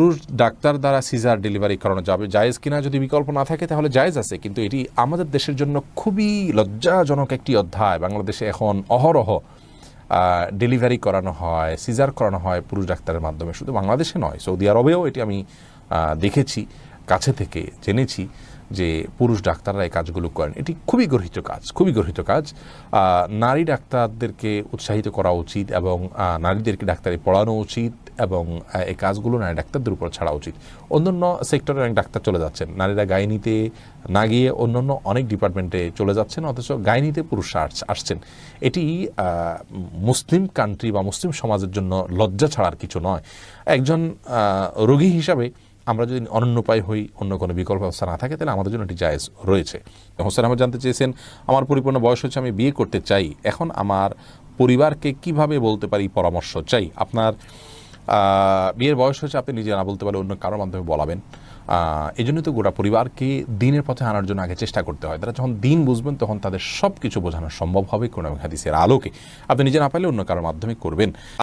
পুরুষ ডাক্তার দ্বারা caesar delivery করানো যাবে জায়েজ কিনা যদি বিকল্প না থাকে তাহলে জায়েজ আছে, কিন্তু এটি আমাদের দেশের জন্য খুবই লজ্জাজনক একটি অধ্যায়। বাংলাদেশে এখন অহরহ ডেলিভারি করানো হয়, সিজার করানো হয় পুরুষ ডাক্তারের মাধ্যমে। শুধু বাংলাদেশে নয়, সৌদি আরবেও এটি আমি দেখেছি, কাছে থেকে জেনেছি যে পুরুষ ডাক্তাররা এই কাজগুলো করেন। এটি খুবই গর্হিত কাজ, খুবই গর্হিত কাজ। নারী ডাক্তারদেরকে উৎসাহিত করা উচিত এবং নারীদেরকে ডাক্তারি পড়ানো উচিত এবং এই কাজগুলো নারী ডাক্তারদের উপর ছাড়া উচিত। অন্যান্য সেক্টরে অনেক ডাক্তার চলে যাচ্ছেন, নারীরা গাইনিতে না গিয়ে অন্যান্য অনেক ডিপার্টমেন্টে চলে যাচ্ছেন, অথচ গাইনিতে পুরুষরা আসছেন। এটি মুসলিম কান্ট্রি বা মুসলিম সমাজের জন্য লজ্জা ছাড়ার কিছু নয়। একজন রোগী হিসাবে আমরা যদি অনন্য উপায় হই, অন্য কোনো বিকল্প ব্যবস্থা না থাকে, তাহলে আমাদের জন্য এটি জায়েজ রয়েছে। হোসেন আহমেদ জানতে চেয়েছেন, আমার পরিপূর্ণ বয়স হচ্ছে, আমি বিয়ে করতে চাই, এখন আমার পরিবারকে কিভাবে বলতে পারি, পরামর্শ চাই। আপনার বিয়ের বয়স হচ্ছে, আপনি নিজে না বলতে পারলে অন্য কারোর মাধ্যমে বলাবেন। এই জন্যই তো গোটা পরিবারকে দিনের পথে আনার জন্য আগে চেষ্টা করতে হয়। তারা যখন দিন বুঝবেন তখন তাদের সব কিছু বোঝানো সম্ভব হবে কোরআন এবং হাদিসের আলোকে। আপনি নিজে না পারলে অন্য কারোর মাধ্যমে করবেন।